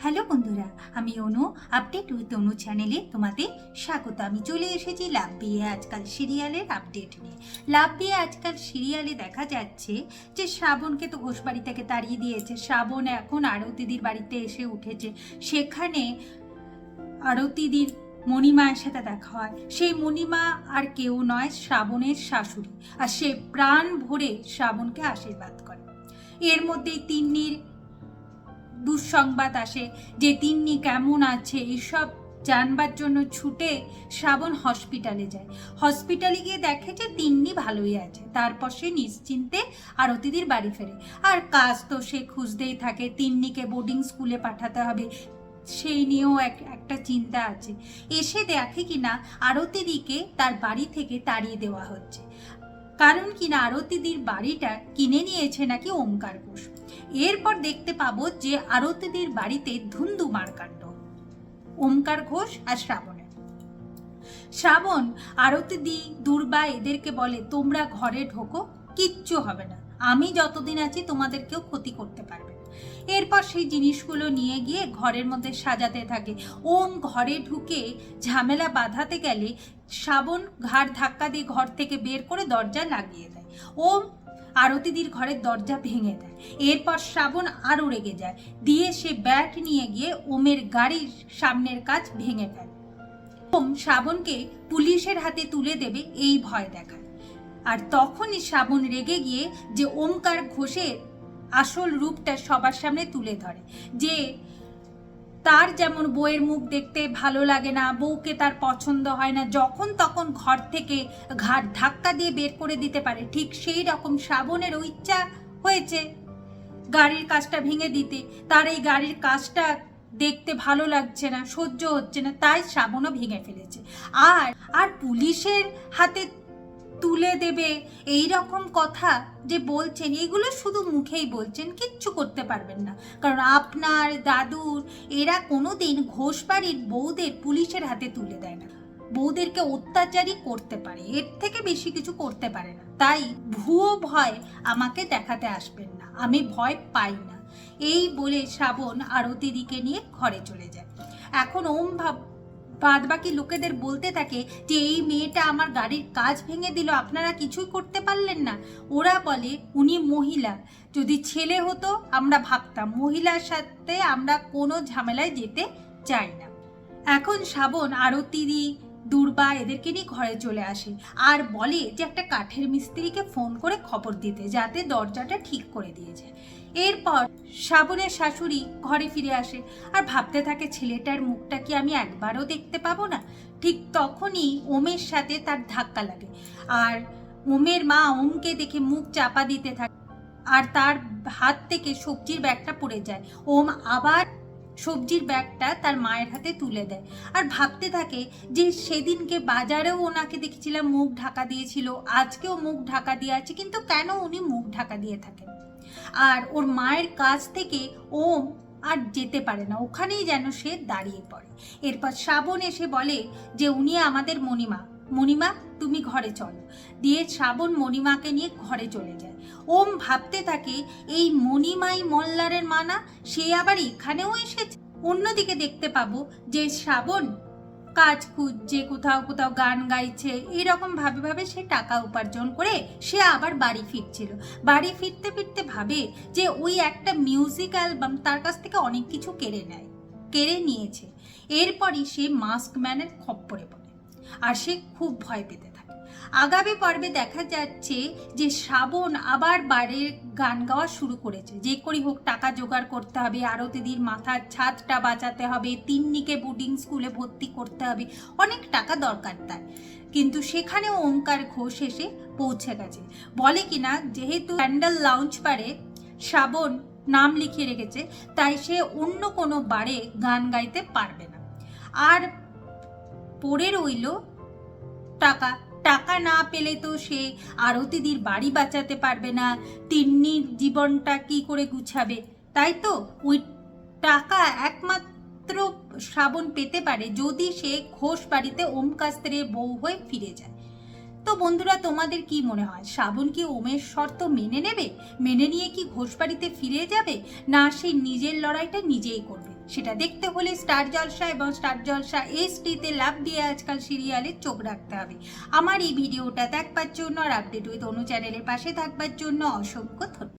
Hello বন্ধুরা, আমি অনু। Update with অনু চ্যানেলে তোমাদের স্বাগত। আমি চলে এসেছি লাভ বিয়ে আজকাল সিরিয়ালের আপডেট নিয়ে। লাভ বিয়ে আজকাল সিরিয়ালে দেখা যাচ্ছে যে শ্রাবণকে তো ঘোষবাড়ি থেকে তাড়িয়ে দিয়েছে। শ্রাবণ এখন আরতিদির বাড়িতে এসে উঠেছে। সেখানে আরতিদির মণিমায়ের সাথে দেখা হয়। সেই মণিমা আর কেউ নয়, শ্রাবণের শাশুড়ি। আর সে প্রাণ ভরে শ্রাবণকে আশীর্বাদ করে। এর মধ্যেই তিন্নির দুঃসংবাদ আসে যে তিন্নি কেমন আছে। এইসব জানবার জন্য ছুটে শ্রাবণ হসপিটালে যায়। হসপিটালে গিয়ে দেখে যে তিন্নি ভালোই আছে। তারপর সে নিশ্চিন্তে আরতিদির বাড়ি ফেরে। আর কাজ তো সে খুঁজতেই থাকে। তিন্নিকে বোর্ডিং স্কুলে পাঠাতে হবে, সেই নিয়েও একটা চিন্তা আছে। এসে দেখে কিনা আরতিদিকে তার বাড়ি থেকে তাড়িয়ে দেওয়া হচ্ছে। কারণ কিনা আরতিদির বাড়িটা কিনে নিয়েছে নাকি ওমকার ঘোষ। এরপর দেখতে পাবো যে আরতিদির বাড়িতে ধুন্ধুমার কাণ্ড ওমকার ঘোষ আর শ্রাবণের। শ্রাবণ আরতিদি দুর্বা এদেরকে বলে, তোমরা ঘরে ঢোকো, কিচ্ছু হবে না, আমি যতদিন আছি তোমাদের কেউ ক্ষতি করতে পারবে না। এরপর সেই জিনিসগুলো নিয়ে গিয়ে ঘরের মধ্যে সাজাতে থাকে। ওম ঘরে ঢুকে ঝামেলা বাঁধাতে গেলে শ্রাবণ ঘাড় ধাক্কা দিয়ে ঘর থেকে বের করে দরজা লাগিয়ে দেয়। ওম আরতিদির ঘরের দরজা ভেঙে দেয়। এরপর শ্রাবণ আরও রেগে যায়, দিয়ে সে ব্যাট নিয়ে গিয়ে ওমের গাড়ির সামনের কাঁচ ভেঙে ফেলে। ওম শ্রাবণকে পুলিশের হাতে তুলে দেবে এই ভয় দেখায়। আর তখনই শ্রাবণ রেগে গিয়ে যে ওমকার ঘোষের আসল রূপটা সবার সামনে তুলে ধরে, যে তার যেমন বউয়ের মুখ দেখতে ভালো লাগে না, বউকে তার পছন্দ হয় না, যখন তখন ঘর থেকে ঘাট ধাক্কা দিয়ে বের করে দিতে পারে, ঠিক সেই রকম শ্রাবণেরও ইচ্ছা হয়েছে গাড়ির কাজটা ভেঙে দিতে। তার এই গাড়ির কাজটা দেখতে ভালো লাগছে না, সহ্য হচ্ছে না, তাই শ্রাবণও ভেঙে ফেলেছে। আর পুলিশের হাতে তুলে দেবে এই রকম কথা যে বলছেন, এগুলো শুধু মুখেই বলছেন, কিচ্ছু করতে পারবেন না। কারণ আপনার দাদুর এরা কোনোদিন ঘোষবাড়ির বউদের পুলিশের হাতে তুলে দেয় না। বউদেরকে অত্যাচারই করতে পারে, এর থেকে বেশি কিছু করতে পারে না। তাই ভুয়ো ভয় আমাকে দেখাতে আসবেন না, আমি ভয় পাই না। এই বলে শ্রাবণ আরতিদিকে নিয়ে ঘরে চলে যায়। এখন ওম বাদ বাকি লোকেদের বলতে থাকে যে এই মেয়েটা আমার গাড়ির কাজ ভেঙে দিল, আপনারা কিছুই করতে পারলেন না। ওরা বলে উনি মহিলা, যদি ছেলে হতো আমরা ভাবতাম, মহিলার সাথে আমরা কোনো ঝামেলায় যেতে চাই না। এখন শ্রাবণ আরতিদি দুর্বা এদেরকে নিয়ে ঘরে চলে আসে আর বলে যে একটা কাঠের মিস্ত্রিকে ফোন করে খবর দিতে, যাতে দরজাটা ঠিক করে দিয়ে যায়। এরপর শ্রাবণের শাশুড়ি ঘরে ফিরে আসে আর ভাবতে থাকে ছেলেটার মুখটা কি আমি একবারও দেখতে পাবো না। ঠিক তখনই ওমের সাথে তার ধাক্কা লাগে আর ওমের মা ওমকে দেখে মুখ চাপা দিতে থাকে আর তার হাত থেকে সবজির ব্যাগটা পড়ে যায়। ওম আবার সবজির ব্যাগটা তার মায়ের হাতে তুলে দেয় আর ভাবতে থাকে যে সেদিনকে বাজারেও ওনাকে দেখেছিলাম মুখ ঢাকা দিয়েছিল, আজকেও মুখ ঢাকা দিয়ে আছে, কিন্তু কেন উনি মুখ ঢাকা দিয়ে থাকেন। আর ওর মায়ের কাছ থেকে ওম আর যেতে পারে না, ওখানেই যেন সে দাঁড়িয়ে পড়ে। এরপর শ্রাবণ এসে বলে যে উনি আমাদের মণিমা, মণিমা তুমি ঘরে চলো। দিয়ে শ্রাবণ মণিমাকে নিয়ে ঘরে চলে যায়। ওম ভাবতে থাকে এই মণিমাই মল্লারের মানা, সে আবার এখানেও এসেছে। অন্যদিকে দেখতে পাবো যে শ্রাবণ কাজ খুঁজছে, কোথাও কোথাও গান গাইছে, এরকম ভাবে সে টাকা উপার্জন করে সে আবার বাড়ি ফিরছিল। বাড়ি ফিরতে ফিরতে ভাবে যে ওই একটা মিউজিক অ্যালবাম তার কাছ থেকে অনেক কিছু কেড়ে নিয়েছে। এরপরই সে মাস্কম্যানের খপ্পরে পড়ে আর সে খুব ভয় পেতে থাকে। আগামী পর্বে দেখা যাচ্ছে যে শ্রাবণ আবার বাড়ির গান গাওয়া শুরু করেছে। যে করেই হোক টাকা জোগাড় করতে হবে, আরতিদির মাথার ছাদটা বাঁচাতে হবে, তিন্নিকে বোর্ডিং স্কুলে ভর্তি করতে হবে, অনেক টাকা দরকার তার। কিন্তু সেখানেও ওমকার ঘোষ এসে পৌঁছে গেছে। বলে কিনা যেহেতু প্যান্ডেল লাউঞ্জ বারে শ্রাবণ নাম লিখিয়ে রেখেছে, তাই সে অন্য কোনো বারে গান গাইতে পারবে না। আর পড়ে রইল টাকা। টাকা না পেলে তো সে আরতিদির বাড়ি বাঁচাতে পারবে না, তিন্নির জীবনটা কি করে গুছাবে। তাই তো ওই টাকা একমাত্র শ্রাবণ পেতে পারে যদি সে ঘোষ বাড়িতে ওমকাস্ত্রের বউ হয়ে ফিরে যায়। তো বন্ধুরা, তোমাদের কি মনে হয়, শ্রাবণ কি ওমের শর্ত মেনে নেবে? মেনে নিয়ে কি ঘোষ বাড়িতে ফিরে যাবে, না সে নিজের লড়াইটা নিজেই করবে? সেটা দেখতে হলে স্টার জলসা এবং স্টার জলসা এইচডিতে লাভ দিয়ে আজকাল সিরিয়ালে চোখ রাখতে হবে। আমার এই ভিডিওটা দেখবার জন্য আর আপডেট উইথ অনু চ্যানেলের পাশে থাকবার জন্য অসংখ্য ধন্যবাদ।